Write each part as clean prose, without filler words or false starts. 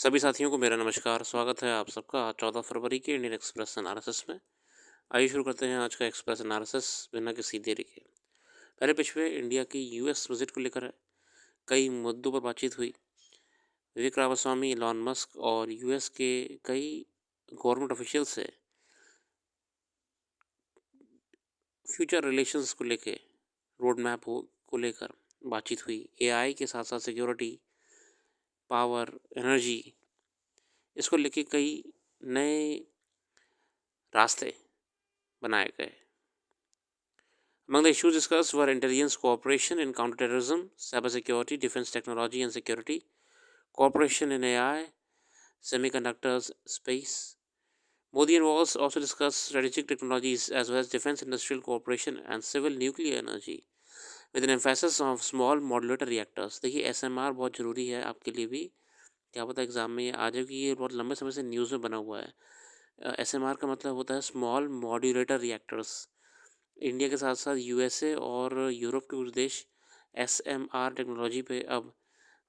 सभी साथियों को मेरा नमस्कार। स्वागत है आप सबका 14 फरवरी के इंडियन एक्सप्रेस एनालिसिस में। आइए शुरू करते हैं आज का एक्सप्रेस एनालिसिस बिना किसी देरी के। पहले पेज पे इंडिया की यूएस विजिट को लेकर है। कई मुद्दों पर बातचीत हुई। विवेक रामास्वामी, एलॉन मस्क और यूएस के कई गवर्नमेंट ऑफिशियल से फ्यूचर रिलेशंस को लेकर, रोड मैप को लेकर बातचीत हुई। एआई के साथ साथ सिक्योरिटी, पावर, एनर्जी, इसको लेके कई नए रास्ते बनाए गए। Among the issues discussed were intelligence cooperation in counterterrorism, cybersecurity, defense technology and security, cooperation in AI, semiconductors, space. Modi and Walls also discussed strategic technologies as well as defense industrial cooperation and civil nuclear energy, with an emphasis on small modular reactors. देखिए SMR बहुत ज़रूरी है आपके लिए भी, क्या पता exam में ये आ जाए कि ये बहुत लंबे समय से न्यूज़ में बना हुआ है। SMR का मतलब होता है स्मॉल मॉड्यूलेटर रिएक्टर्स। इंडिया के साथ साथ यूएसए और यूरोप के कुछ देश एसएमआर टेक्नोलॉजी पे अब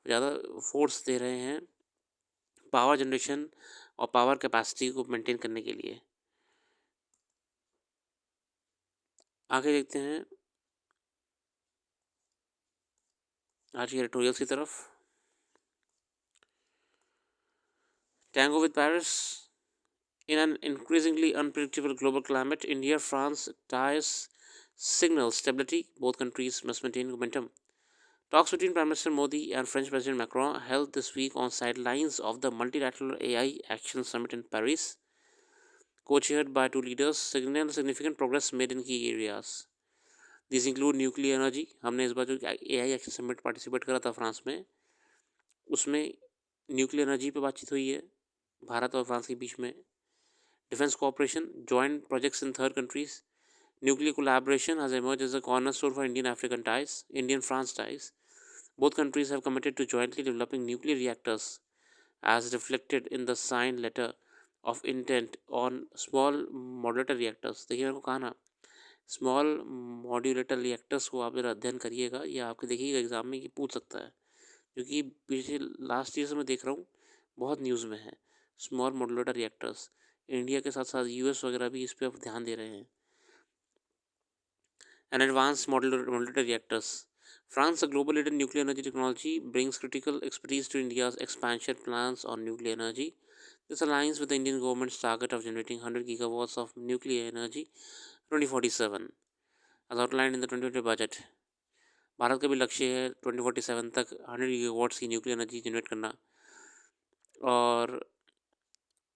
ज़्यादा फोर्स दे रहे हैं पावर जनरेशन और पावर कैपेसिटी को मेंटेन करने के लिए। आगे देखते हैं आज के एडिटोरियल की तरफ। Tango with Paris. In an increasingly unpredictable global climate, India-France ties signal stability. Both countries must maintain momentum. Talks between Prime Minister Modi and French President Macron held this week on sidelines of the multilateral AI Action Summit in Paris, co-chaired by two leaders, signal significant progress made in key areas. These include nuclear energy. हमने इस बार जो AI Action Summit participate करा था France में, उसमें nuclear energy पे बातचीत हुई है भारत और फ्रांस के बीच में। Defence cooperation, joint projects in third countries, nuclear collaboration has emerged as a cornerstone for Indian-African ties, Indian-France ties. Both countries have committed to jointly developing nuclear reactors, as reflected in the signed letter of intent on small modular reactors. देखिए मैंने को कहा ना, small modulator reactors को आप जरा अध्ययन करिएगा, ये आपके देखिएगा एग्जाम में कि पूछ सकता है, क्योंकि पिछले लास्ट ईयर से मैं देख रहा हूँ बहुत न्यूज़ में है स्मॉल मॉड्यूलेटर रिएक्टर्स। इंडिया के साथ साथ यूएस वगैरह भी इस पर अब ध्यान दे रहे हैं। And advanced modular reactors. France, a global leader in nuclear energy technology, brings critical expertise to India's expansion plans on nuclear energy. This aligns with the Indian government's target of generating 100 gigawatts of nuclear energy 2047, as outlined in the 2020 budget. Bharat का भी लक्ष्य है 2047 तक 100 gigawatts की nuclear energy generate करना। और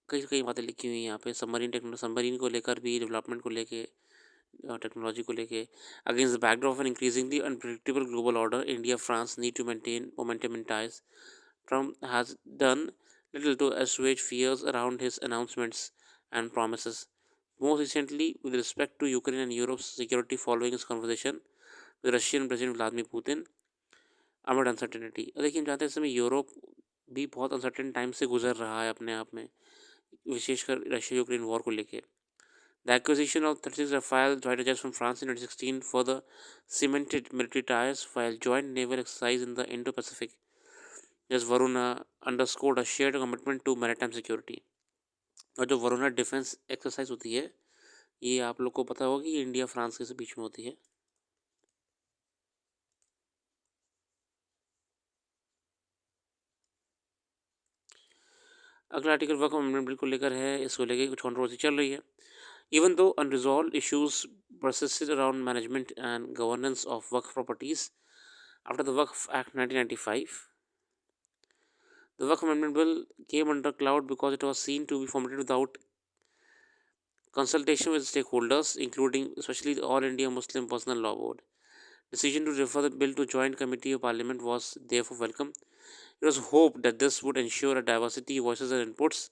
कई कई बातें लिखी हुई हैं यहाँ पे, सबमरीन को लेकर भी, डेवलपमेंट को लेके, टेक्नोलॉजी को लेके। Against the backdrop of an increasingly unpredictable global order, India France need to maintain momentum in ties. Trump has done little to assuage fears around his announcements and promises, most recently with respect to Ukraine and Europe's security following his conversation with Russian President Vladimir Putin amid uncertainty. देखिए हम जानते हैं इस समय Europe भी बहुत uncertain time से गुजर रहा है अपने आप में, विशेषकर रशिया यूक्रेन वॉर को लेके। The acquisition of 36 Rafale fighter jets from France in 2016 further cemented military ties, while joint naval exercise in the Indo-Pacific, as Varuna, underscored a shared commitment to maritime security. और जो Varuna defence exercise होती है, ये आप लोग को पता होगा कि इंडिया फ्रांस के बीच में होती है। अगला आर्टिकल वर्क अमेंडमेंट को लेकर है, इसको लेकर कुछ कंट्रोवर्सी चल रही है। Even though unresolved issues persisted around management and governance of Waqf properties after the Waqf Act 1995, the Waqf Amendment Bill came under cloud because it was seen to be formulated without consultation with stakeholders, including especially the All India Muslim Personal Law Board. Decision to refer the bill to Joint Committee of Parliament was therefore welcome. It was hoped that this would ensure a diversity of voices and inputs.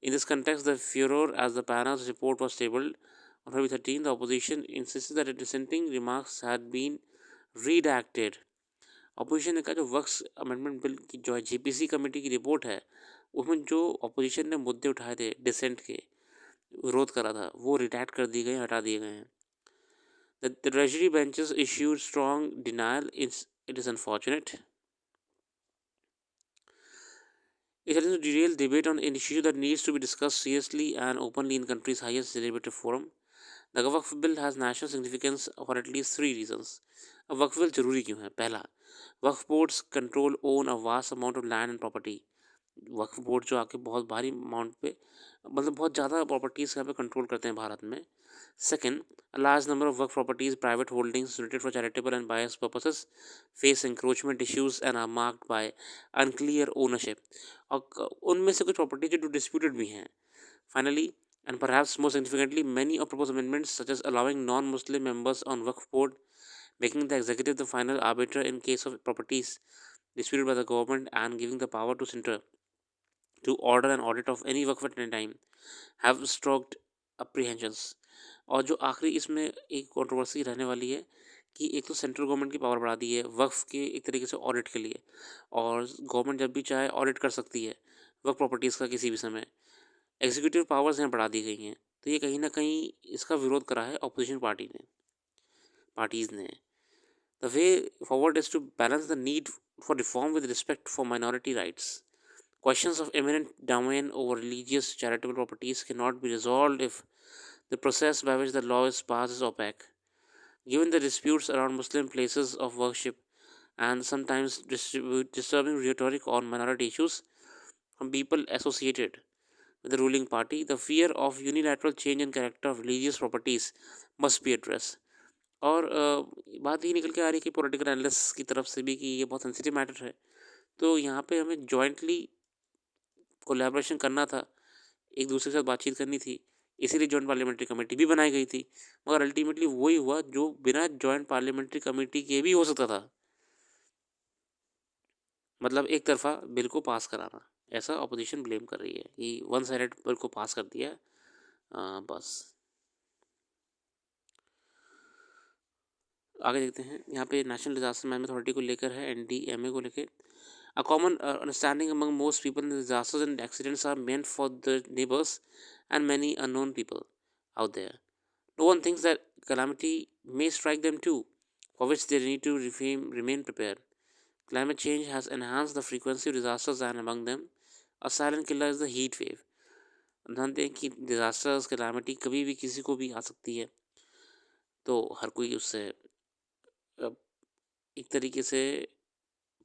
In this context, the furor as the panel's report was tabled on February 13, the opposition insisted that dissenting remarks had been redacted. Opposition ने कहा जो works amendment bill की जो है JPC committee की report है, उसमें जो ऑपोजिशन ने मुद्दे उठाए थे डिसेंट के, विरोध करा था, वो रिडैक्ट कर दिए गए, हटा दिए गए हैं. The Treasury benches issued strong denial. It is unfortunate. It is a detailed debate on an issue that needs to be discussed seriously and openly in country's highest deliberative forum. The Waqf bill has national significance for at least three reasons. अब वक्फ bill जरूरी क्यों है? पहला, Waqf boards control own a vast amount of land and property. Waqf board जो आके बहुत भारी amount पे मतलब बहुत ज़्यादा प्रॉपर्टीज़ यहाँ पे कंट्रोल करते हैं भारत में। Second, a large number of work properties, private holdings rated for charitable and bias purposes face encroachment issues and are marked by unclear ownership. और उनमें से कुछ प्रॉपर्टी जो डिस्प्यूटेड भी हैं. Finally, and perhaps more significantly, many of proposed amendments, such as allowing non-Muslim members on Waqf board, making the executive the final arbiter in case of properties disputed by the government, and giving the power to center to order an audit of any Waqf at any time, have stroked apprehensions. और जो आखिरी इसमें एक controversy रहने वाली है कि एक तो सेंट्रल गवर्नमेंट की पावर बढ़ा दी है वक्फ के एक तरीके से ऑडिट के लिए, और गवर्नमेंट जब भी चाहे ऑडिट कर सकती है वक्फ प्रॉपर्टीज़ का किसी भी समय। एग्जीक्यूटिव पावर्स यहाँ बढ़ा दी गई हैं, तो ये कहीं ना कहीं इसका विरोध करा है ऑपोजिशन पार्टीज़ ने। The way forward is to balance the need for reform with respect for minority rights. Questions of eminent domain over religious charitable properties cannot be resolved if the process by which the law is passed is opaque. Given the disputes around Muslim places of worship and sometimes disturbing rhetoric on minority issues from people associated with the ruling party, the fear of unilateral change in character of religious properties must be addressed. और बात ये निकल के आ रही है कि political analyst की तरफ से भी कि ये बहुत सेंसिटिव मैटर है, तो यहाँ पे हमें जॉइंटली कोलैबोरेशन करना था, एक दूसरे के साथ बातचीत करनी थी, इसीलिए जॉइंट पार्लियामेंट्री कमेटी भी बनाई गई थी। मगर अल्टीमेटली वही हुआ जो बिना जॉइंट पार्लियामेंट्री कमेटी के भी हो सकता था, मतलब एक तरफा बिल को पास कराना। ऐसा अपोजिशन ब्लेम कर रही है कि वन साइडेड बिल को पास कर दिया। बस आगे देखते हैं। यहाँ पे नेशनल डिजास्टर मैनेजमेंट अथॉरिटी को लेकर है, NDMA को लेकर। A common understanding among most people in disasters and accidents are meant for the neighbors and many unknown people out there. No one thinks that calamity may strike them too, for which they need to remain prepared. Climate change has enhanced the frequency of disasters, and among them, a silent killer is the heat wave. जानते हैं कि disasters calamity कभी भी किसी को भी आ सकती है, तो हर कोई उससे एक तरीके से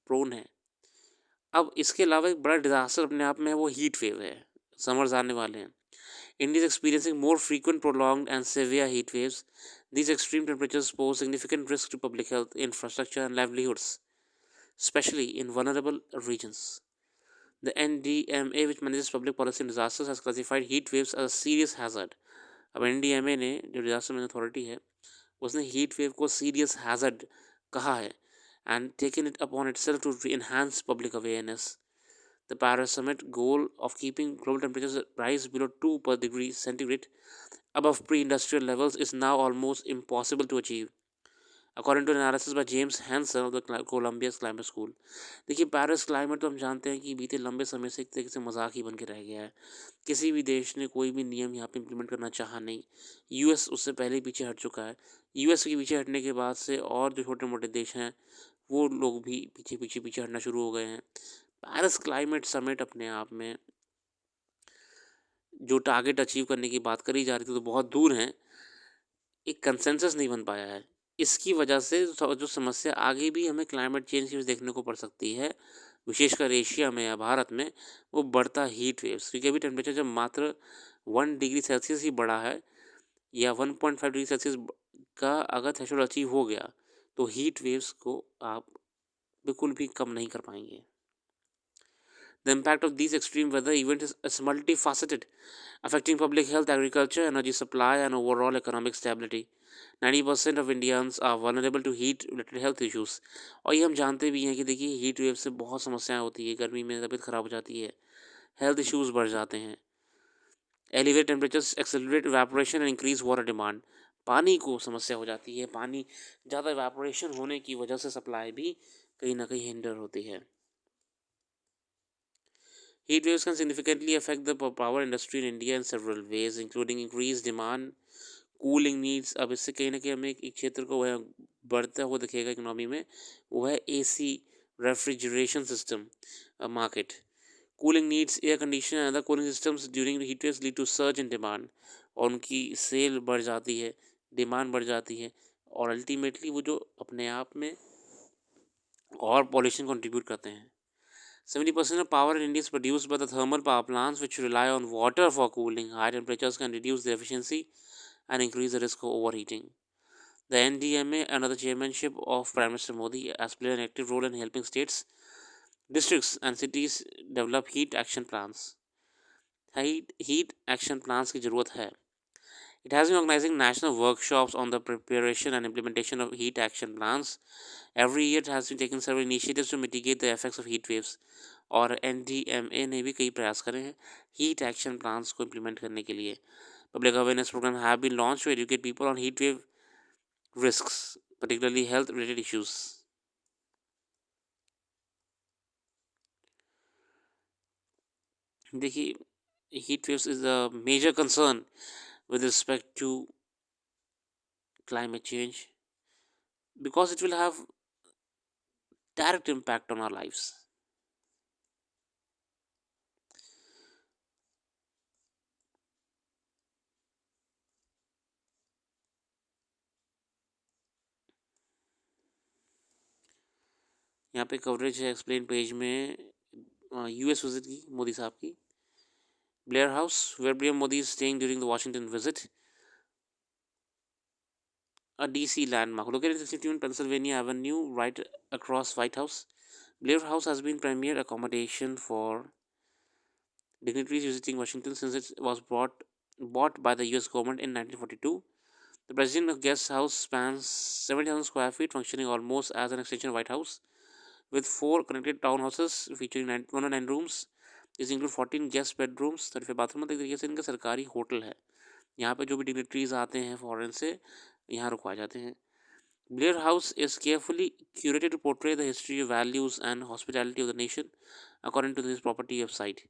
प्रोन है। अब इसके अलावा एक बड़ा डिजास्टर अपने आप में है, वो हीट वेव है। समर्स आने वाले हैं। India is experiencing more frequent, prolonged, and severe heat waves. These extreme temperatures pose significant risk to public health, infrastructure, and livelihoods, especially in vulnerable regions. The NDMA, which manages public policy in disasters, has classified heat waves as a serious hazard. अब NDMA ने जो disaster management authority है उसने heat wave को serious hazard कहा है and taken it upon itself to enhance public awareness. The Paris Summit goal of keeping global temperatures rise below 2 per degree centigrade above pre-industrial levels is now almost impossible to achieve, according to analysis by James Hansen of the Columbia's Climate School. देखिए, Paris climate तो हम जानते हैं कि बीते लंबे समय से एक तरीके से मजाक ही बन के रह गया है। किसी भी देश ने कोई भी नियम यहाँ पे इम्प्लीमेंट करना चाहा नहीं। US उससे पहले ही पीछे हट चुका है। US के पीछे हटने के बाद से और जो छोटे मोटे देश हैं वो लोग भी पीछे हटना शुरू हो गए हैं। पेरिस क्लाइमेट समिट अपने आप में जो टारगेट अचीव करने की बात करी जा रही थी तो बहुत दूर हैं, एक कंसेंसस नहीं बन पाया है। इसकी वजह से जो समस्या आगे भी हमें क्लाइमेट चेंज की देखने को पड़ सकती है, विशेषकर एशिया में या भारत में, वो बढ़ता हीट वेव्स। क्योंकि अभी टेम्परेचर जब मात्र 1 डिग्री सेल्सियस ही बढ़ा है या 1.5 डिग्री सेल्सियस का अगर थ्रेशोल्ड अचीव हो गया तो हीट वेव्स को आप बिल्कुल भी कम नहीं कर पाएंगे। The impact of these extreme weather events is multifaceted, affecting public health, agriculture, energy supply, and overall economic stability. 90% of Indians are vulnerable to heat-related health issues. और ये हम जानते भी हैं कि देखिए हीट वेव से बहुत समस्याएं होती है, गर्मी में तबीयत खराब हो जाती है, हेल्थ इश्यूज बढ़ जाते हैं। Elevated temperatures accelerate evaporation and increase water demand. पानी को समस्या हो जाती है, पानी ज़्यादा evaporation होने की वजह से सप्लाई भी कहीं ना कहीं हिंडर होती है। Heat waves can significantly affect the power industry in India in several ways, including increased demand, cooling needs. अब इससे कहीं ना कहीं हमें एक क्षेत्र को वह बढ़ता हुआ दिखेगा इकोनॉमी में, वो है AC refrigeration system market. Cooling needs, air conditioner and other cooling systems during the heat waves lead to surge in demand, और उनकी सेल बढ़ जाती है, डिमांड बढ़ जाती है, और अल्टीमेटली वो जो अपने आप में और पॉल्यूशन कंट्रीब्यूट करते हैं. 70% of power in India is produced by the thermal power plants, which rely on water for cooling. High temperatures can reduce the efficiency and increase the risk of overheating. The NDMA, under the chairmanship of Prime Minister Modi, has played an active role in helping states, districts, and cities develop heat action plans. Heat action plans की ज़रूरत है. It has been organizing national workshops on the preparation and implementation of heat action plans. Every year it has been taking several initiatives to mitigate the effects of heat waves. और NDMA ने भी कई प्रयास करे हैं heat action plans को implement करने के लिए. Public awareness programme have been launch to educate people on heat wave risks, particularly health related issues. देखिए, heat waves is a major concern with respect to climate change because it will have direct impact on our lives. यहाँ पे coverage है explain page में US visit की मोदी साहब की. Blair House, where PM Modi is staying during the Washington visit, a DC landmark located in 61 Pennsylvania Avenue, right across White House. Blair House has been premier accommodation for dignitaries visiting Washington since it was bought by the US government in 1942. The president's guest house spans 70,000 square feet, functioning almost as an extension of White House, with 4 connected townhouses featuring 109 rooms. These include 14 guest bedrooms, 35 bathroom. एक तरीके से इनका सरकारी hotel है. यहाँ पे जो भी डिग्निटरीज आते हैं फॉरेन से यहाँ रुकवाए जाते हैं. Blair House is carefully curated to portray the history, values, and hospitality of the nation, according to this property website.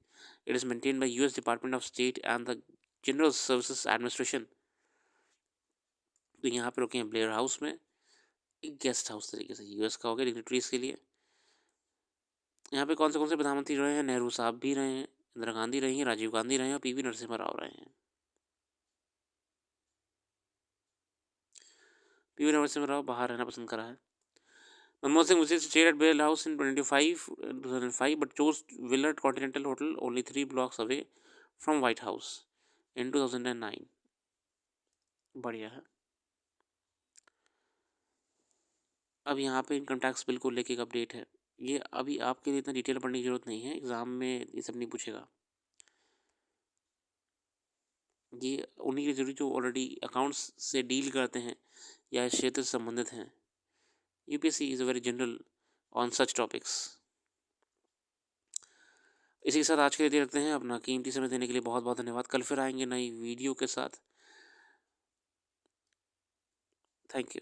It is maintained by U.S. Department of State and the General Services Administration. तो यहाँ पे रुके हैं Blair house में, एक guest house तरीके से US का हो गया डिग्निटरीज के लिए. यहाँ पे कौन से प्रधानमंत्री रहे हैं? नेहरू साहब भी रहे हैं, इंदिरा गांधी रही हैं, राजीव गांधी रहे हैं और पीवी नरसिम्हा राव रहे हैं. पीवी नरसिम्हा राव बाहर रहना पसंद करा है. Manmohan Singh visited stayed at Blair House in 2005 but chose Willard Continental Hotel only 3 blocks away from White House in 2009. बढ़िया है. अब यहाँ पे इनकम टैक्स बिल को लेके एक अपडेट है. ये अभी आपके लिए इतना डिटेल पढ़ने की जरूरत नहीं है, एग्जाम में ये सब नहीं पूछेगा. ये उन्हीं के जरूरी जो ऑलरेडी अकाउंट्स से डील करते हैं या इस क्षेत्र से संबंधित हैं. UPSC is a very general on such topics. इसी के साथ आज के लिए रखते हैं. अपना कीमती समय देने के लिए बहुत बहुत धन्यवाद. कल फिर आएंगे नई वीडियो के साथ. Thank you.